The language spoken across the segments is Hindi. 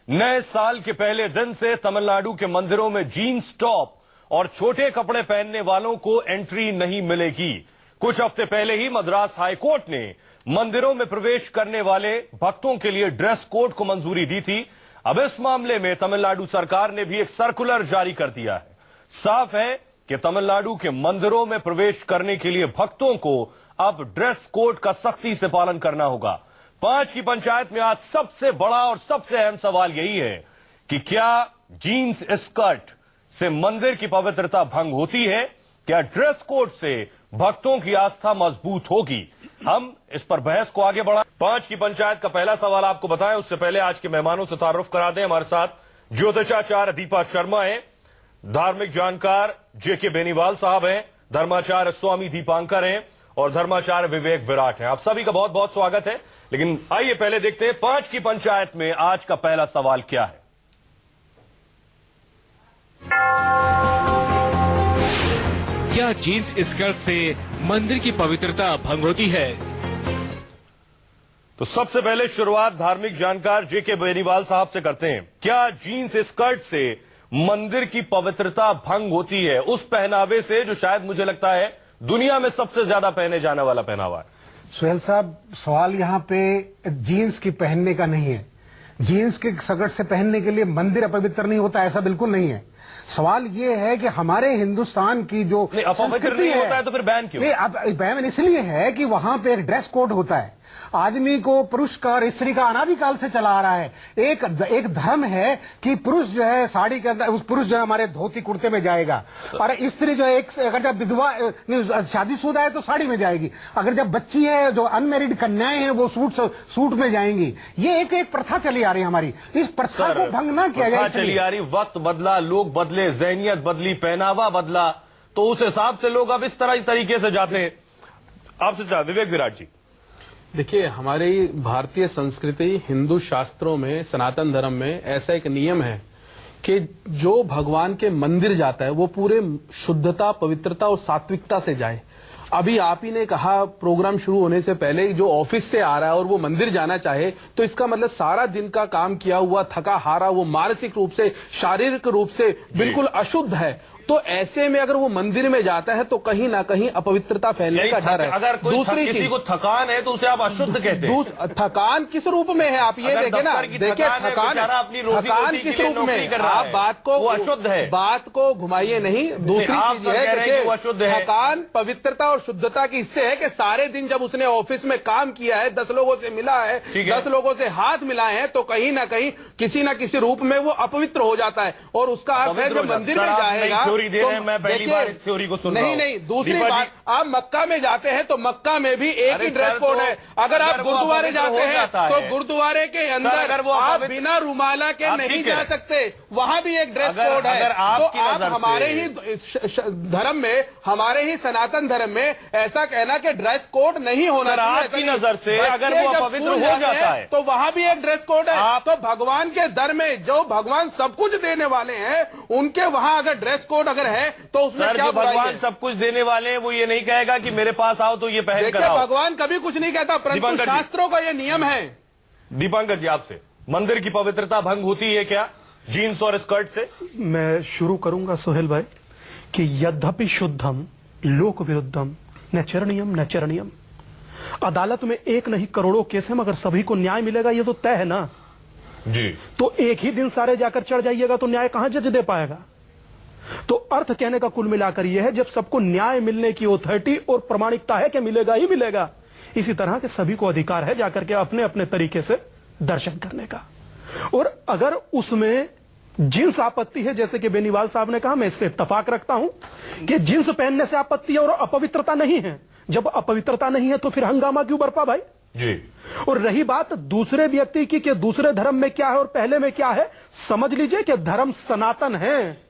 नए साल के पहले दिन से तमिलनाडु के मंदिरों में जीन्स टॉप और छोटे कपड़े पहनने वालों को एंट्री नहीं मिलेगी। कुछ हफ्ते पहले ही मद्रास हाईकोर्ट ने मंदिरों में प्रवेश करने वाले भक्तों के लिए ड्रेस कोड को मंजूरी दी थी। अब इस मामले में तमिलनाडु सरकार ने भी एक सर्कुलर जारी कर दिया है। साफ है कि तमिलनाडु के मंदिरों में प्रवेश करने के लिए भक्तों को अब ड्रेस कोड का सख्ती से पालन करना होगा। 5 की पंचायत में आज सबसे बड़ा और सबसे अहम सवाल यही है कि क्या जीन्स स्कर्ट से मंदिर की पवित्रता भंग होती है? क्या ड्रेस कोड से भक्तों की आस्था मजबूत होगी? हम इस पर बहस को आगे बढ़ा। 5 की पंचायत का पहला सवाल आपको बताएं, उससे पहले आज के मेहमानों से तारुफ करा दें। हमारे साथ ज्योतिषाचार्य दीपा शर्मा है, धार्मिक जानकार जेके बेनीवाल साहब हैं, धर्माचार्य स्वामी दीपांकर हैं और धर्माचार्य विवेक विराट हैं। आप सभी का बहुत बहुत स्वागत है। लेकिन आइए पहले देखते हैं 5 की पंचायत में आज का पहला सवाल क्या है। क्या जीन्स स्कर्ट से मंदिर की पवित्रता भंग होती है? तो सबसे पहले शुरुआत धार्मिक जानकार जेके बेनीवाल साहब से करते हैं। क्या जीन्स स्कर्ट से मंदिर की पवित्रता भंग होती है, उस पहनावे से जो शायद मुझे लगता है दुनिया में सबसे ज्यादा पहने जाने वाला पहनावा है? सुहेल साहब, सवाल यहाँ पे जीन्स की पहनने का नहीं है। जीन्स के स्कर्ट से पहनने के लिए मंदिर अपवित्र नहीं होता, ऐसा बिल्कुल नहीं है। सवाल ये है कि हमारे हिंदुस्तान की जो अपवित्र नहीं होता है तो फिर बैन क्यों? अब बैन इसलिए है कि वहां पे एक ड्रेस कोड होता है। आदमी को, पुरुष का और स्त्री का अनादिकाल से चला आ रहा है। एक धर्म है कि पुरुष जो है साड़ी के अंदर, पुरुष जो है हमारे धोती कुर्ते में जाएगा और स्त्री जो है अगर जब विधवा शादीशुदा है तो साड़ी में जाएगी। अगर जब बच्ची है, जो अनमेरिड कन्याएं हैं, वो सूट में जाएंगी। ये एक प्रथा चली आ रही है हमारी। इस प्रथा को भंग ना किया जाए। चली आ रही, वक्त बदला, लोग बदले, ज़हनियत बदली, पहनावा बदला, तो उस हिसाब से लोग अब इस तरीके से जाते हैं। आपसे विवेक विराट जी। देखिए, हमारी भारतीय संस्कृति, हिंदू शास्त्रों में, सनातन धर्म में ऐसा एक नियम है कि जो भगवान के मंदिर जाता है वो पूरे शुद्धता, पवित्रता और सात्विकता से जाए। अभी आप ही ने कहा प्रोग्राम शुरू होने से पहले, जो ऑफिस से आ रहा है और वो मंदिर जाना चाहे तो इसका मतलब सारा दिन का काम किया हुआ, थका हारा, वो मानसिक रूप से, शारीरिक रूप से बिल्कुल अशुद्ध है। तो ऐसे में अगर वो मंदिर में जाता है तो कहीं ना कहीं अपवित्रता फैलने का डर है। अगर दूसरी किसी को थकान है तो उसे आप अशुद्ध कहते हैं। थकान किस रूप में है आप ये देखें ना, देखिए थकान किस रूप में, आप बात को अशुद्ध है, बात को घुमाइए नहीं। दूसरी चीज है, थकान पवित्रता और शुद्धता की इससे है कि सारे दिन जब उसने ऑफिस में काम किया है, 10 लोगों से मिला है, 10 लोगों से हाथ मिलाए हैं, तो कहीं ना कहीं किसी ना किसी रूप में वो अपवित्र हो जाता है। और उसका अर्थ है जब मंदिर में जाएगा दे रहे हैं, मैं पहली बार इस थ्योरी को सुन रहा हूं। नहीं, दूसरी बात, आप मक्का में जाते हैं तो मक्का में भी एक ही ड्रेस कोड है। अगर आप गुरुद्वारे जाते हैं तो गुरुद्वारे के अंदर आप बिना रुमाला के नहीं जा सकते, वहां भी एक ड्रेस कोड है। तो आप हमारे ही धर्म में, हमारे ही सनातन धर्म में ऐसा कहना कि ड्रेस कोड नहीं होना चाहिए, आपकी नजर से अगर वो अपवित्र हो जाता है तो वहां भी एक ड्रेस कोड है। तो भगवान के दर में जो भगवान सब कुछ देने वाले हैं, उनके वहां अगर ड्रेस कोड अगर है तो उसमें क्या भगवान सब कुछ देने वाले हैं, वो ये नहीं कहेगा कि मेरे पास आओ तो ये पहन कर आओ। भगवान कभी कुछ नहीं कहता, परंतु शास्त्रों का ये नियम है। दीपांकर जी, आपसे, मंदिर की पवित्रता भंग होती है क्या जीन्स और स्कर्ट से? मैं शुरू करूंगा सुहेल भाई कि यद्यपि शुद्धम लोक विरुद्धम न चरणीयम न चरणीयम। अदालत में एक नहीं करोड़ों केस है, मगर सभी को न्याय मिलेगा ये तो तय है ना जी। तो एक ही दिन सारे जाकर चढ़ जाइएगा तो न्याय कहां जज दे पाएगा? तो अर्थ कहने का कुल मिलाकर यह है, जब सबको न्याय मिलने की ऑथोरिटी और प्रामाणिकता है कि मिलेगा ही मिलेगा, इसी तरह के सभी को अधिकार है जाकर के अपने अपने तरीके से दर्शन करने का। और अगर उसमें जींस आपत्ति है, जैसे कि बेनीवाल साहब ने कहा, मैं इससे इत्तेफाक रखता हूं कि जींस पहनने से आपत्ति है और अपवित्रता नहीं है। जब अपवित्रता नहीं है तो फिर हंगामा क्यों बरपा भाई जी। और रही बात दूसरे व्यक्ति की कि दूसरे धर्म में क्या है और पहले में क्या है, समझ लीजिए कि धर्म सनातन है,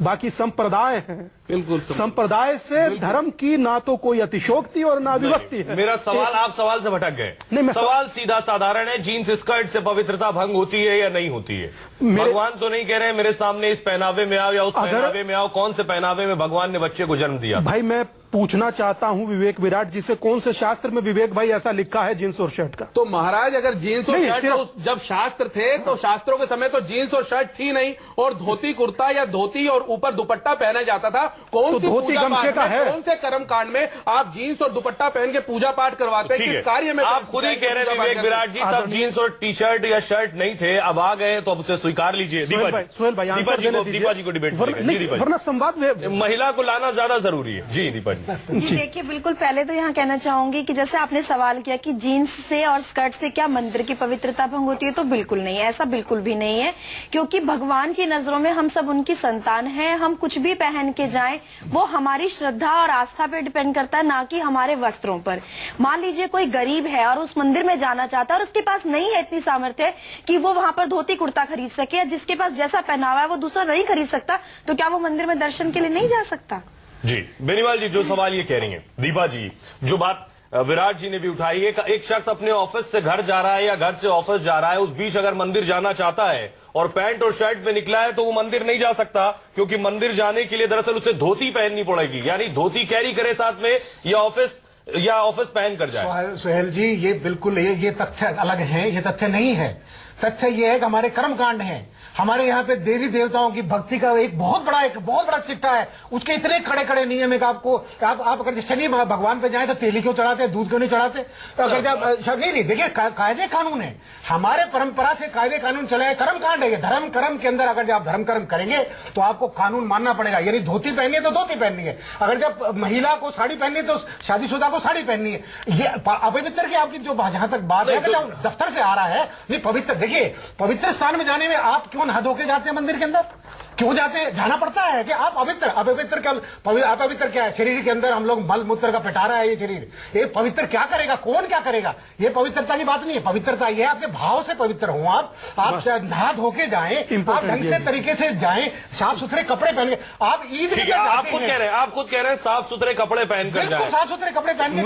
बाकी संप्रदाय हैं। बिल्कुल संप्रदाय से धर्म की ना तो कोई अतिशोक्ति और ना विभक्ति है। मेरा सवाल, आप सवाल से भटक गए। नहीं, सवाल सीधा साधारण है, जीन्स स्कर्ट से पवित्रता भंग होती है या नहीं होती है? भगवान तो नहीं कह रहे मेरे सामने इस पहनावे में आओ या उस पहनावे में आओ। कौन से पहनावे में भगवान ने बच्चे को जन्म दिया? भाई मैं पूछना चाहता हूं विवेक विराट जी से, कौन से शास्त्र में विवेक भाई ऐसा लिखा है जींस और शर्ट का? तो महाराज अगर जीन्स और नहीं, शर्ट तो जब शास्त्र थे तो शास्त्रों के समय तो जीन्स और शर्ट थी नहीं, और धोती कुर्ता या धोती और ऊपर दुपट्टा पहना जाता था। कौन तो सी धोती पूजा गमछे पाठ का में, है। कौन से कर्म कांड में आप जीन्स और दुपट्टा पहन के पूजा पाठ करवाते हैं? ठीक किस है, कार्य में आप खुद ही कह रहे हैं विवेक विराट जी, तब जीन्स और टी शर्ट या शर्ट नहीं थे, अब आ गए तो अब उसे स्वीकार लीजिए। सोहेल भाई दीपा जी को डिबेट वरना संवाद में महिला को लाना ज्यादा जरूरी है। जी दीपा जी। जी देखिए, बिल्कुल पहले तो यहाँ कहना चाहूंगी कि जैसे आपने सवाल किया कि जीन्स से और स्कर्ट से क्या मंदिर की पवित्रता भंग होती है, तो बिल्कुल नहीं, ऐसा बिल्कुल भी नहीं है। क्योंकि भगवान की नजरों में हम सब उनकी संतान हैं। हम कुछ भी पहन के जाएं वो हमारी श्रद्धा और आस्था पे डिपेंड करता है, ना कि हमारे वस्त्रों पर। मान लीजिए कोई गरीब है और उस मंदिर में जाना चाहता है और उसके पास नहीं है इतनी सामर्थ्य कि वो वहां पर धोती कुर्ता खरीद सके, या जिसके पास जैसा पहनावा है वो दूसरा नहीं खरीद सकता, तो क्या वो मंदिर में दर्शन के लिए नहीं जा सकता? जी बेनीवाल जी, जो सवाल ये कह रही हैं दीपा जी, जो बात विराट जी ने भी उठाई है, एक शख्स अपने ऑफिस से घर जा रहा है या घर से ऑफिस जा रहा है, उस बीच अगर मंदिर जाना चाहता है और पैंट और शर्ट में निकला है तो वो मंदिर नहीं जा सकता, क्योंकि मंदिर जाने के लिए दरअसल उसे धोती पहननी पड़ेगी। यानी धोती कैरी करे साथ में या ऑफिस पहन कर जाए। सोहेल जी, ये बिल्कुल ये तथ्य अलग है, ये तथ्य नहीं है। तथ्य ये है कि हमारे कर्मकांड हैं, हमारे यहाँ पे देवी देवताओं की भक्ति का एक बहुत बड़ा चिट्ठा है। उसके इतने खड़े खड़े नियम है कि आप अगर शनि भगवान पे जाए तो तेली क्यों चढ़ाते हैं, दूध क्यों नहीं चढ़ाते? तो अगर जब नहीं देखिए, कायदे कानून है, हमारे परंपरा से कायदे कानून चले हैं। कर्म कांड है, धर्म कर्म के अंदर अगर आप धर्म कर्म करेंगे तो आपको कानून मानना पड़ेगा। यानी धोती पहननी है तो धोती पहननी है, अगर जब महिला को साड़ी पहननी है तो शादीशुदा को साड़ी पहननी है। ये अपवित्र की आपकी जो जहां तक बात है, दफ्तर से आ रहा है, ये पवित्र, देखिए पवित्र स्थान में जाने में आप क्यों नहा धो के जाते हैं मंदिर के अंदर? क्यों जाते हैं? जाना पड़ता है कि आप अपवित्र क्या है? शरीर के अंदर हम लोग मल मूत्र का पिटारा है ये शरीर, ये पवित्र क्या करेगा? कौन क्या करेगा? ये पवित्रता की बात नहीं है। पवित्रता ये है आपके भाव से पवित्र हो, आप नहा धो के जाएं, आप ढंग से तरीके से जाएं, साफ सुथरे कपड़े पहन के। आप ईद में आप खुद कह रहे हैं साफ सुथरे कपड़े पहनकर जाएं, साफ सुथरे कपड़े पहन के।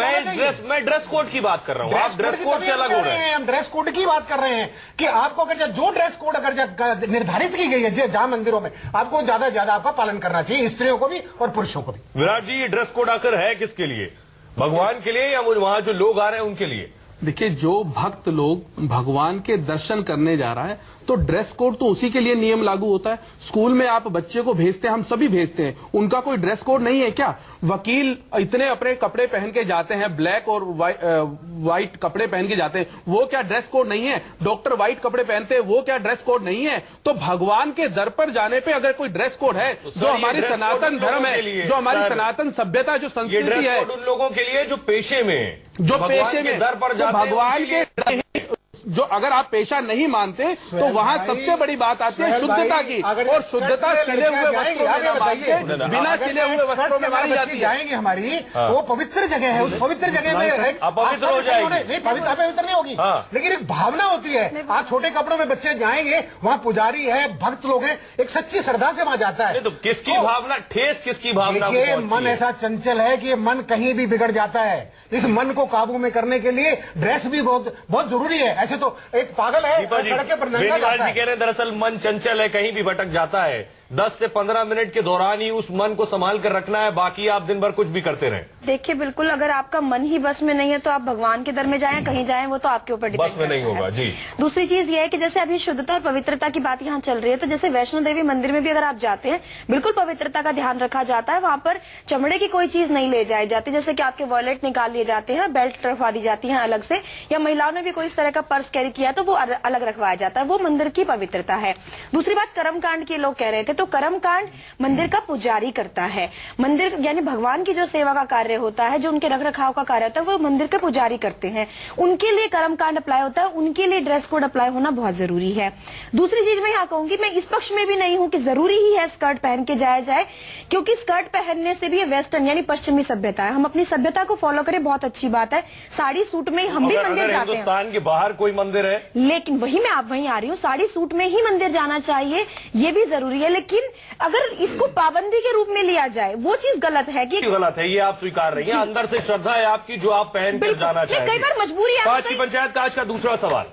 मैं ड्रेस कोड की बात कर रहा हूँ, आप ड्रेस कोड से अलग हो रहे हैं। हम ड्रेस कोड की बात कर रहे हैं कि आपको अगर जो ड्रेस कोड अगर निर्धारित की गई है जहां मंदिरों में, आपको ज्यादा से ज्यादा आपका पालन करना चाहिए, स्त्रियों को भी और पुरुषों को भी। विराट जी, ये ड्रेस कोड आखिर है किसके लिए? भगवान के लिए या वहां जो लोग आ रहे हैं उनके लिए? देखिए, जो भक्त लोग भगवान के दर्शन करने जा रहा है तो ड्रेस कोड तो उसी के लिए नियम लागू होता है। स्कूल में आप बच्चे को भेजते हैं, हम सभी भेजते हैं, उनका कोई ड्रेस कोड नहीं है क्या? वकील इतने अपने कपड़े पहन के जाते हैं, ब्लैक और व्हाइट कपड़े पहन के जाते हैं, वो क्या ड्रेस कोड नहीं है? डॉक्टर व्हाइट कपड़े पहनते हैं, वो क्या ड्रेस कोड नहीं है? तो भगवान के दर पर जाने पे अगर कोई ड्रेस कोड है, जो हमारी सनातन धर्म है, जो हमारी सनातन सभ्यता, जो संस्कृति है, उन लोगों के लिए जो पेशे में, जो पेशे में दर पर भगवान के, जो अगर आप पेशा नहीं मानते तो वहां सबसे बड़ी बात आती है शुद्धता की, और शुद्धता सिले हुए वस्त्रों में ना मांग के, बिना सिले हुए वस्त्रों में मानी जाती है। जाएंगे हमारी वो पवित्र जगह है, उस पवित्र जगह में अपवित्र हो जाएगी। नहीं, पवित्र नहीं होगी, लेकिन एक भावना होती है। आप छोटे कपड़ों में बच्चे जाएंगे, वहाँ पुजारी है, भक्त लोग हैं, एक सच्ची श्रद्धा से वहाँ जाता है। तो किसकी भावना, ठेस किसकी भावना? देखिए, मन ऐसा चंचल है कि मन कहीं भी बिगड़ जाता है। इस मन को काबू में करने के लिए ड्रेस भी बहुत जरूरी है। ऐसे तो एक पागल है सड़क पर नंगा जाता है। कह रहे हैं दरअसल मन चंचल है, कहीं भी भटक जाता है। 10 से 15 मिनट के दौरान ही उस मन को संभाल कर रखना है, बाकी आप दिन भर कुछ भी करते रहें। देखिए, बिल्कुल अगर आपका मन ही बस में नहीं है तो आप भगवान के दर में जाएं, कहीं जाएं, वो तो आपके ऊपर डिपेंड बस में नहीं होगा। जी, दूसरी चीज ये है कि जैसे अभी शुद्धता और पवित्रता की बात यहाँ चल रही है, तो जैसे वैष्णो देवी मंदिर में भी अगर आप जाते हैं, बिल्कुल पवित्रता का ध्यान रखा जाता है। वहाँ पर चमड़े की कोई चीज नहीं ले जाई जाती, जैसे कि आपके वॉलेट निकाल लिए जाते हैं, बेल्ट रखवा दी जाती है अलग से, या महिलाओं ने भी कोई इस तरह का पर्स कैरी किया तो वो अलग रखवाया जाता है। वो मंदिर की पवित्रता है। दूसरी बात, कर्मकांड की लोग कह रहे थे, तो कर्मकांड मंदिर का पुजारी करता है। मंदिर यानी भगवान की जो सेवा का कार्य होता है, जो उनके रख रखाव का कार्य होता है, वो मंदिर के पुजारी करते हैं। उनके लिए कर्मकांड अप्लाई होता है, उनके लिए ड्रेस कोड अप्लाई होना बहुत जरूरी है। दूसरी चीज मैं यहाँ कहूंगी, मैं इस पक्ष में भी नहीं हूं कि जरूरी ही है स्कर्ट पहन के जाया जाए, क्योंकि स्कर्ट पहनने से भी ये वेस्टर्न यानी पश्चिमी सभ्यता है। हम अपनी सभ्यता को फॉलो करें, बहुत अच्छी बात है। साड़ी सूट में हम भी मंदिर जाते हैं। हिंदुस्तान के बाहर कोई मंदिर है, लेकिन वही मैं आप वहीं आ रही हूँ, साड़ी सूट में ही मंदिर जाना चाहिए, ये भी जरूरी है। लेकिन लेकिन अगर इसको पाबंदी के रूप में लिया जाए वो चीज गलत है कि गलत है, ये आप स्वीकार रही हैं। अंदर से श्रद्धा है आपकी जो आप पहन कर बिल्कुल। जाना नहीं, चाहेंगे। कई बार मजबूरी है, पांच की कई- पंचायत का आज का दूसरा सवाल।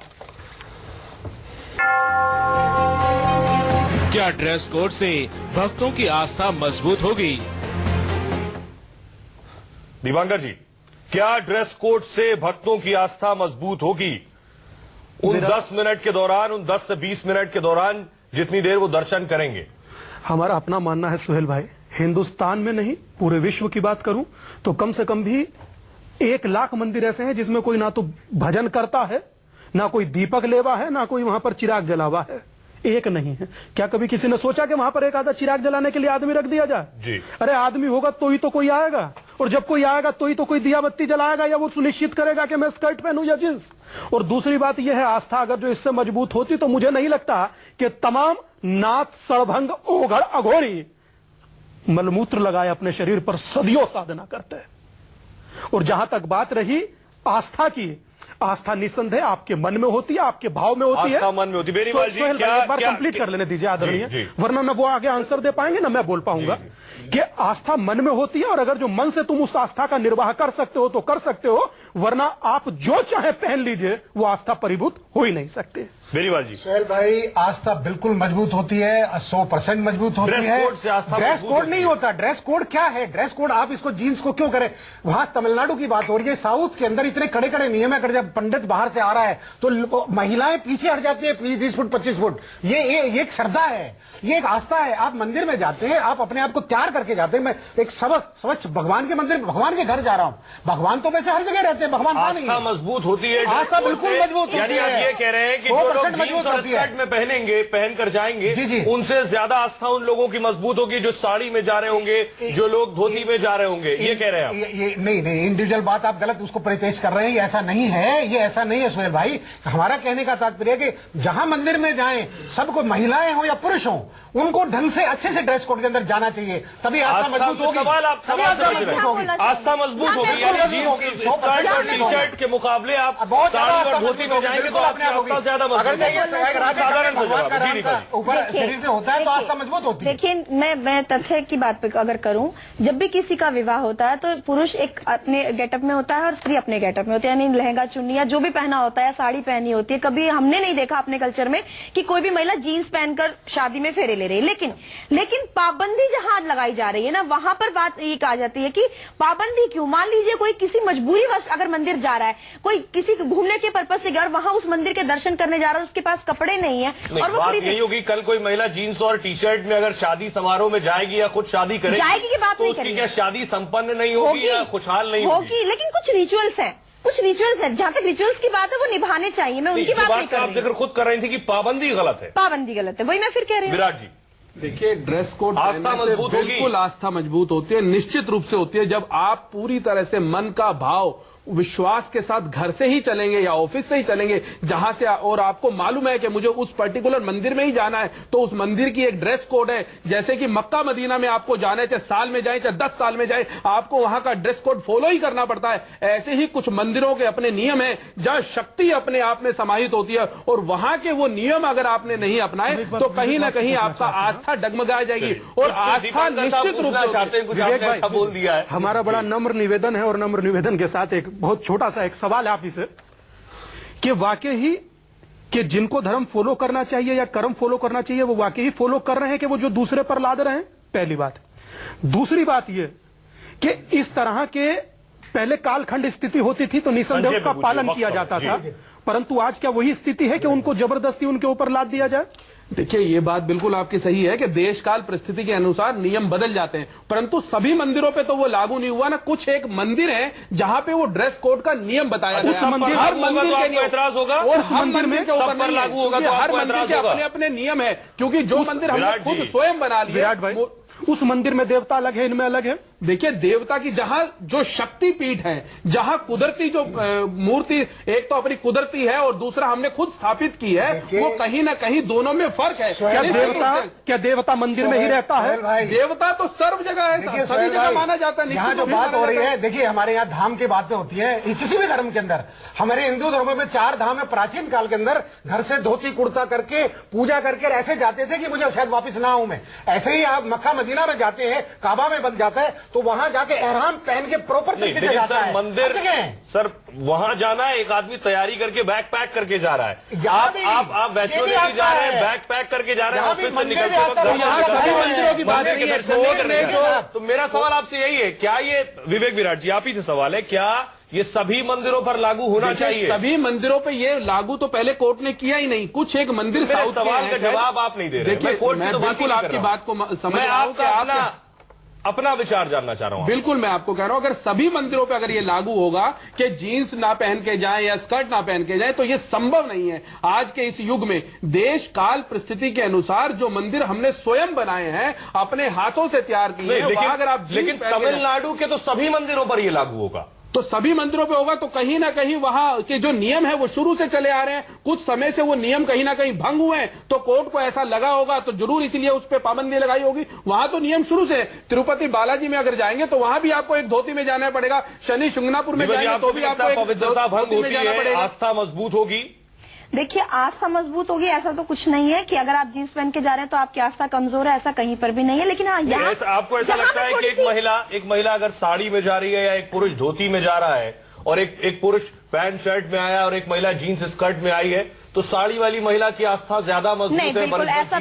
क्या ड्रेस कोड से भक्तों की आस्था मजबूत होगी? दीपांकर जी, क्या ड्रेस कोड से भक्तों की आस्था मजबूत होगी? उन 10 मिनट के दौरान, उन 10 से 20 मिनट के दौरान जितनी देर वो दर्शन करेंगे। हमारा अपना मानना है सुहेल भाई, हिंदुस्तान में नहीं पूरे विश्व की बात करूं तो कम से कम भी 1 लाख मंदिर ऐसे हैं जिसमें कोई ना तो भजन करता है, ना कोई दीपक लेवा है, ना कोई वहां पर चिराग जलावा है। एक नहीं है। क्या कभी किसी ने सोचा कि वहां पर एक आधा चिराग जलाने के लिए आदमी रख दिया जाए? जी। अरे आदमी होगा तो ही तो कोई आएगा, और जब कोई आएगा तो ही तो कोई दिया बत्ती जलाएगा, या वो सुनिश्चित करेगा कि मैं स्कर्ट पहनूं या जींस। और दूसरी बात यह है, आस्था अगर जो इससे मजबूत होती तो मुझे नहीं लगता कि तमाम नाथ, सड़भंग, ओघड़, अघोरी मलमूत्र लगाए अपने शरीर पर सदियों साधना करते हैं। और जहां तक बात रही आस्था की, आस्था निस्संदेह आपके मन में होती है, आपके भाव में होती है। आस्था मन में होती है। बेनीवाल जी, सोहेल भाई, क्या- एक बार क्या- कंप्लीट कर लेने दीजिए जी, आदरणीय, जी। वरना न वो आगे आंसर दे पाएंगे ना मैं बोल पाऊंगा। कि आस्था मन में होती है, और अगर जो मन से तुम उस आस्था का निर्वाह कर सकते हो तो कर सकते हो, वरना आप जो चाहे पहन लीजिए, वो आस्था परिभूत हो ही नहीं सकती। बेनीवाल जी, सुहेल भाई, आस्था बिल्कुल मजबूत होती है, 100% मजबूत होती ड्रेस है। कोड से आस्था ड्रेस मजबूत कोड होती नहीं है। होता। ड्रेस कोड क्या है? ड्रेस कोड आप इसको जीन्स को क्यों करें? वहां तमिलनाडु की बात हो रही है, साउथ के अंदर इतने कड़े कड़े नियम है, जब पंडित बाहर से आ रहा है तो महिलाएं पीछे हट जाती है 20 फुट 25 फुट। ये एक श्रद्धा है, ये एक आस्था है। आप मंदिर में जाते हैं, आप अपने आप को तैयार करके जाते हैं। मैं एक स्वच्छ भगवान के मंदिर, भगवान के घर जा रहा हूं। भगवान तो वैसे हर जगह रहते हैं, भगवान कहाँ नहीं आस्था है? मजबूत होती है ड्रेस आस्था कोड बिल्कुल से? मजबूत होती यानी आप है। ये कह रहे हैं कि जो लोग 100% जीन्स मजबूत और होती है। स्कर्ट में पहन कर जाएंगे, जी, जी। उनसे ज्यादा आस्था उन लोगों की मजबूत होगी जो साड़ी में जा रहे होंगे, जो लोग धोती में जा रहे होंगे। ये कह रहे हैं आप? ये नहीं, इंडिविजुअल बात आप गलत उसको परिपेश कर रहे हैं। ये ऐसा नहीं है, ये ऐसा नहीं है सुहेल भाई। हमारा कहने का तात्पर्य है कि जहां मंदिर में जाएं, सबको महिलाएं हो या पुरुष हो, उनको ढंग से अच्छे से ड्रेस कोड के अंदर जाना चाहिए, तभी आस्था मजबूत होगी। सवाल आप तभी सवाल आस्था समझ रहे मजबूत होगी। हैं। आस्था मजबूत होगी, यानी जीन्स, स्कर्ट और टी शर्ट के मुकाबले आप बहुत ज्यादा साड़ी और आस्था धोती में मजबूत जाएंगे होगी, तो आपकी अपने आप होगी। आस्था ज्यादा मजबूत अगर देखिए, होगी। एक राधे साधारण सा भगवान का जवाब। जी, नाम दीपा का जी। ऊपर देखिए, शरीर पे होता है तो आस्था मजबूत होती है। देखिए, मैं तथ्य की बात पे अगर करूं, जब भी किसी का विवाह होता है तो पुरुष एक अपने गेटअप में होता है और स्त्री अपने गेटअप में होती है, यानी लहंगा चुन्नी या जो भी पहना होता है, साड़ी पहनी होती है। कभी हमने नहीं देखा अपने कल्चर में कि कोई भी महिला जीन्स पहनकर शादी में फेरे ले रही है। लेकिन पाबंदी जहां लगाई जा रही है ना, वहां पर बात ये कहा जाती है कि पाबंदी क्यों? मान लीजिए कोई किसी मजबूरी वश अगर मंदिर जा रहा है, कोई किसी घूमने के पर्पज से घर, वहां उस मंदिर के दर्शन करने जा रहा है, उसके पास कपड़े नहीं है और वो बात खरीदने यही होगी, कल कोई महिला जीन्स और टी शर्ट में अगर शादी समारोह में जाएगी या खुद शादी करेगी, जाएगी की बात तो नहीं उसकी करेंगे। क्या शादी संपन्न नहीं होगी या खुशहाल नहीं होगी? लेकिन कुछ रिचुअल्स हैं, कुछ रिचुअल्स हैं, जहां तक रिचुअल्स की बात है वो निभाने चाहिए। मैं उनकी जो बात नहीं का कर आप रही जिक्र खुद कर रही थी कि पाबंदी गलत है, पाबंदी गलत है, वही मैं फिर कह रही हूँ। विराट जी। देखिए, ड्रेस कोड आस्था पहनने से मजबूत होगी। बिल्कुल आस्था मजबूत होती है, निश्चित रूप से होती है। जब आप पूरी तरह से मन का भाव विश्वास के साथ घर से ही चलेंगे या ऑफिस से ही चलेंगे, जहां से और आपको मालूम है कि मुझे उस पर्टिकुलर मंदिर में ही जाना है, तो उस मंदिर की एक ड्रेस कोड है। जैसे कि मक्का मदीना में आपको जाना है, चाहे साल में जाए चाहे 10 साल में जाए, आपको वहां का ड्रेस कोड फॉलो ही करना पड़ता है। ऐसे ही कुछ मंदिरों के अपने नियम है जहां शक्ति अपने आप में समाहित होती है, और वहां के वो नियम अगर आपने नहीं अपनाए तो कहीं ना कहीं आपका आस्था डगमगा जाएगी। और आस्था निश्चित रूप से चाहते हैं, कुछ विवेक आपने भाई, ऐसा बोल दिया है। हमारा बड़ा नम्र निवेदन है, और नम्र निवेदन के साथ एक बहुत छोटा सा एक सवाल है आप ही से कि वाकई ही कि जिनको धर्म फॉलो करना चाहिए या कर्म फॉलो करना चाहिए वो वाकई ही फॉलो कर रहे हैं कि वो जो दूसरे पर लाद रहे हैं? पहली बात। दूसरी बात यह कि इस तरह के पहले कालखंड स्थिति होती थी तो निसंदेह उसका पालन किया जाता था, परंतु आज क्या वही स्थिति है कि उनको जबरदस्ती उनके ऊपर लाद दिया जाए? देखिए, ये बात बिल्कुल आपकी सही है कि देश काल परिस्थिति के अनुसार नियम बदल जाते हैं, परंतु सभी मंदिरों पे तो वो लागू नहीं हुआ ना। कुछ एक मंदिर है जहां पे वो ड्रेस कोड का नियम बताया गया है। मंदिर हर लागू होगा मंदिर तो के आपको नियम एतराज होगा? और उस हर मंदिर में के ऊपर सब पर नहीं है, लागू होगा तो क्योंकि हर आपको मंदिर एतराज के होगा? अपने अपने नियम है, क्योंकि जो मंदिर हमने विराट खुद जी, स्वयं बना लिया। विराट भाई, उस मंदिर में देवता अलग है, इनमें अलग है। देखिए देवता की जहां जो शक्ति पीठ है, जहां कुदरती जो मूर्ति, एक तो अपनी कुदरती है और दूसरा हमने खुद स्थापित की है, वो कहीं ना कहीं दोनों में फर्क है। क्या देवता मंदिर में ही रहता है? देवता तो सर्व जगह है, सभी जगह माना जाता है। यहाँ जो बात हो रही है, देखिए हमारे यहाँ धाम की बातें होती है किसी भी धर्म के अंदर। हमारे हिंदू धर्म में 4 धाम है। प्राचीन काल के अंदर घर से धोती कुर्ता करके पूजा करके ऐसे जाते थे कि मुझे शायद वापस ना आऊं मैं। ऐसे ही आप मक्का मदीना में जाते हैं, काबा में बन जाता है, तो वहां जाके एहराम पहन के प्रॉपर तरीके से जाता है। मंदिर सर वहां जाना है, एक आदमी तैयारी करके बैग पैक करके जा रहा है। आप वैष्णो देवी जा रहे हैं, बैग पैक करके जा रहे हैं, ऑफिस से निकलते मंदिरों की बात नहीं है। तो मेरा सवाल आपसे यही है, क्या ये विवेक विराट जी आप ही से सवाल है, क्या ये सभी मंदिरों पर लागू होना चाहिए? सभी मंदिरों पे ये लागू तो पहले कोर्ट ने किया ही नहीं। कुछ एक मंदिर साउथ सवाल का जवाब आप नहीं दे रहे। देखिए कोर्ट की तो बिल्कुल आपकी बात को समझ रहा हूं कि अपना विचार जानना चाह रहा हूं। बिल्कुल मैं आपको कह रहा हूं, अगर सभी मंदिरों पे अगर ये लागू होगा कि जीन्स ना पहन के जाएं या स्कर्ट ना पहन के जाएं, तो ये संभव नहीं है। आज के इस युग में देश काल परिस्थिति के अनुसार जो मंदिर हमने स्वयं बनाए हैं, अपने हाथों से तैयार किए हैं, अगर आप लेकिन तमिलनाडु के तो सभी मंदिरों पर यह लागू होगा। तो सभी मंदिरों पे होगा, तो कहीं ना कहीं वहां के जो नियम है वो शुरू से चले आ रहे हैं। कुछ समय से वो नियम कहीं ना कहीं भंग हुए हैं, तो कोर्ट को ऐसा लगा होगा, तो जरूर इसीलिए उस पर पाबंदी लगाई होगी। वहां तो नियम शुरू से, तिरुपति बालाजी में अगर जाएंगे तो वहां भी आपको एक धोती में जाना पड़ेगा। शनि शिंगणापुर में जाएंगे तो भी आपको एक पवित्रता भंग होती है, आस्था मजबूत होगी। देखिए आस्था मजबूत होगी ऐसा तो कुछ नहीं है कि अगर आप जींस पहन के जा रहे हैं तो आपकी आस्था कमजोर है, ऐसा कहीं पर भी नहीं है। लेकिन हाँ यहाँ आपको ऐसा लगता है कि एक महिला अगर साड़ी में जा रही है या एक पुरुष धोती में जा रहा है और एक पुरुष पैंट शर्ट में आया और एक महिला जीन्स स्कर्ट में आई है, तो साड़ी वाली महिला की आस्था ज्यादा मजबूत है? बिल्कुल ऐसा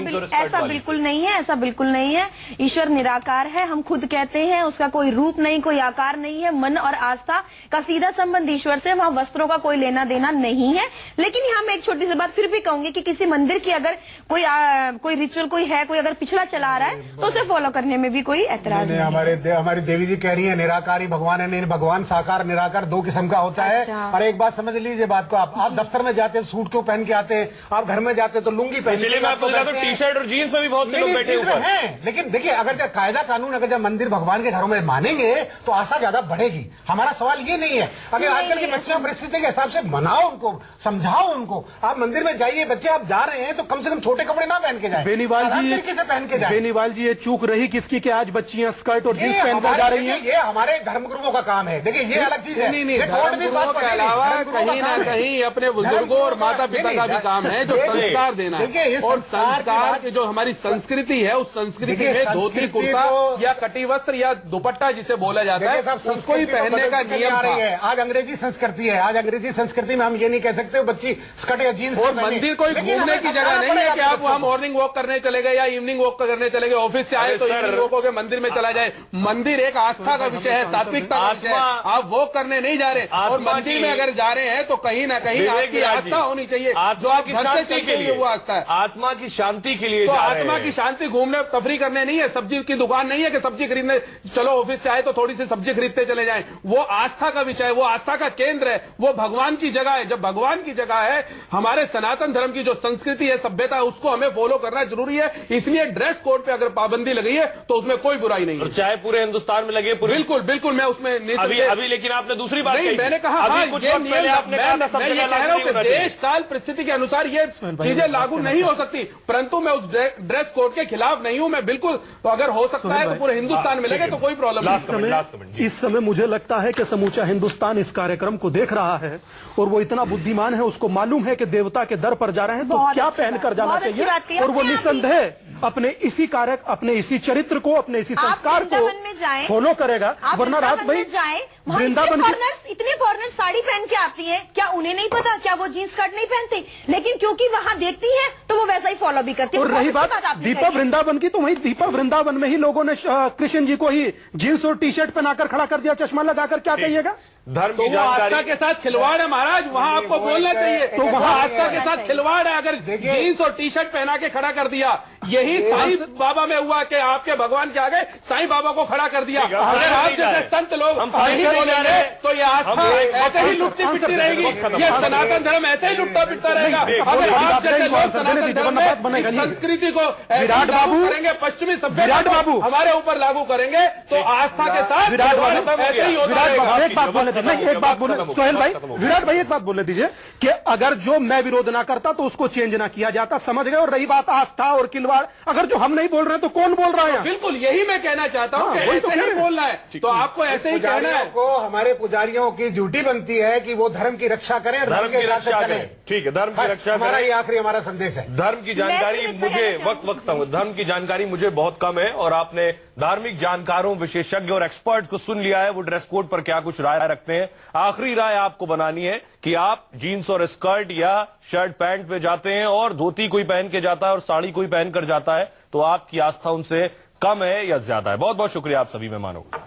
बिल्कुल नहीं है, ऐसा बिल्कुल नहीं है। ईश्वर निराकार है, हम खुद कहते हैं, उसका कोई रूप नहीं, कोई आकार नहीं है। मन और आस्था का सीधा संबंध ईश्वर से, वहां वस्त्रों का कोई लेना देना नहीं है। लेकिन यहाँ मैं एक छोटी सी बात फिर भी कहूंगी कि किसी मंदिर की अगर कोई रिचुअल कोई अगर पिछला चला रहा है तो उसे फॉलो करने में भी कोई एतराज नहीं। हमारी देवी जी कह रही है निराकारी भगवान है। नहीं, भगवान साकार निराकार 2 किस्म का होता है। और एक बात समझ लीजिए बात को, आप दफ्तर में जाते हैं सूट क्यों पहन के आते हैं, आप घर में जाते तो लुंगी पहन के। तो टी-शर्ट और जीन्स में भी बहुत से लोग बैठे हुए हैं। लेकिन देखिए अगर जब कायदा कानून अगर जब मंदिर भगवान के घरों में मानेंगे तो आस्था ज्यादा बढ़ेगी। हमारा सवाल ये नहीं है। अगर आजकल की बच्चियों परिस्थिति के हिसाब से मनाओ उनको, समझाओ उनको। आप मंदिर में जाइए, बच्चे आप जा रहे हैं तो कम से कम छोटे कपड़े ना पहन के जाए, बेनीवाल जी ये चूक रही किसकी कि आज बच्चियां स्कर्ट और जींस पहन कर जा रही हैं? ये हमारे धर्मगुरुओं का काम है। देखिए ये अलग चीज है। के अलावा कहीं ना कहीं अपने बुजुर्गों और माता पिता का भी काम है जो संस्कार देना है। और संस्कार की जो हमारी संस्कृति है, उस संस्कृति में धोती कुर्ता या कटी वस्त्र या दुपट्टा जिसे बोला जाता है, उसको ही पहनने का नियम है। आज अंग्रेजी संस्कृति है। आज अंग्रेजी संस्कृति में हम ये नहीं कह सकते बच्ची स्कर्ट या जीन्स। और मंदिर कोई घूमने की जगह नहीं है कि आप वहां मॉर्निंग वॉक करने चले गए या इवनिंग वॉक करने चले गए। ऑफिस से आए तो इवनिंग वॉक होकर मंदिर में चला जाए। मंदिर एक आस्था का विषय है, सात्विकता का विषय है। आप वॉक करने नहीं जा रहे, और मंदिर में अगर जा रहे हैं तो कहीं ना कहीं आपकी आस्था होनी चाहिए। जो आप घर से चलते हैं वो आस्था है। आत्मा की शांति के लिए तो आत्मा की शांति घूमने तफरी करने नहीं है। सब्जी की दुकान नहीं है कि सब्जी खरीदने चलो, ऑफिस से आए तो थोड़ी सी सब्जी खरीदते चले जाएं। वो आस्था का विषय है, वो आस्था का केंद्र है, वो भगवान की जगह है। जब भगवान की जगह है, हमारे सनातन धर्म की जो संस्कृति है, सभ्यता है, उसको हमें फॉलो करना जरूरी है। इसलिए ड्रेस कोड पे अगर पाबंदी लगी है तो उसमें कोई बुराई नहीं है, चाहे पूरे हिंदुस्तान में लगे। बिल्कुल बिल्कुल, मैं उसमें अभी लेकिन आपने दूसरी बात नहीं, मैंने कहा कुछ वक्त पहले आपने कहा था सब जगह लागू नहीं होना चाहिए। देश काल परिस्थिति के अनुसार ये चीजें लागू नहीं हो सकती, परंतु मैं उस ड्रेस कोड के खिलाफ नहीं हूं। मैं बिल्कुल, तो अगर हो सकता है तो पूरे हिंदुस्तान में लगे तो कोई प्रॉब्लम नहीं। इस समय मुझे लगता है कि समूचा हिंदुस्तान इस कार्यक्रम को देख रहा है और वो इतना बुद्धिमान है, उसको मालूम है कि देवता के दर पर जा रहे हैं तो क्या पहन कर जाना चाहिए। और वो निसंदेह अपने इसी कार्य, अपने इसी चरित्र को, अपने इसी संस्कार को फॉलो करेगा। वरना रात भाई वृंदावन इतने फॉरेनर साड़ी पहन के आती हैं, क्या उन्हें नहीं पता? क्या वो जींस स्कर्ट नहीं पहनती? लेकिन क्योंकि वहां देखती हैं तो वो वैसा ही फॉलो भी करती है। और रही बात दीपा वृंदावन की, तो वही दीपा वृंदावन में ही लोगों ने कृष्ण जी को ही जींस और टी शर्ट पहनाकर खड़ा कर दिया, चश्मा लगाकर। क्या कहिएगा? धर्म तो की जानकारी आस्था के साथ खिलवाड़ है महाराज, वहां आपको बोलना चाहिए। तो वहां आस्था के साथ खिलवाड़ है। अगर जीन्स और टी शर्ट पहना के खड़ा कर दिया, यही साईं बाबा में हुआ कि आपके भगवान के आगे साईं बाबा को खड़ा कर दिया। अगर आप जैसे संत लोग बोलेंगे तो ये आस्था ऐसे ही लुटती पिटती रहेगी, ये सनातन धर्म ऐसे ही लुटता पिटता रहेगा। अगर आप जैसे लोग सनातन धर्म में इस संस्कृति को विराट बाबू करेंगे, पश्चिमी सभ्यता को हमारे ऊपर लागू करेंगे तो आस्था के साथ ऐसे ही होता रहेगा। एक बात बोले थे, नहीं एक बात बोले सोहेल भाई, विराट भाई एक बात बोलने दीजिए कि अगर जो मैं विरोध ना करता तो उसको चेंज ना किया जाता, समझ गए। और रही बात आस्था और खिलवाड़, अगर जो हम नहीं बोल रहे हैं तो कौन बोल रहा है? बिल्कुल यही मैं कहना चाहता हूँ कि ऐसे ही बोलना है तो आपको ऐसे ही कहना है। को हमारे पुजारियों की ड्यूटी बनती है कि वो धर्म की रक्षा करें, धर्म की रक्षा करें। ठीक है, धर्म की रक्षा हमारा करें। ये आखिरी हमारा संदेश है। धर्म की जानकारी मुझे धर्म की जानकारी मुझे बहुत कम है और आपने धार्मिक जानकारों, विशेषज्ञ और एक्सपर्ट को सुन लिया है, वो ड्रेस कोड पर क्या कुछ राय रखते हैं। आखिरी राय आपको बनानी है कि आप जीन्स और स्कर्ट या शर्ट पैंट पे जाते हैं और धोती कोई पहन के जाता है और साड़ी कोई पहन कर जाता है, तो आपकी आस्था उनसे कम है या ज्यादा है। बहुत बहुत शुक्रिया आप सभी मेहमानों का।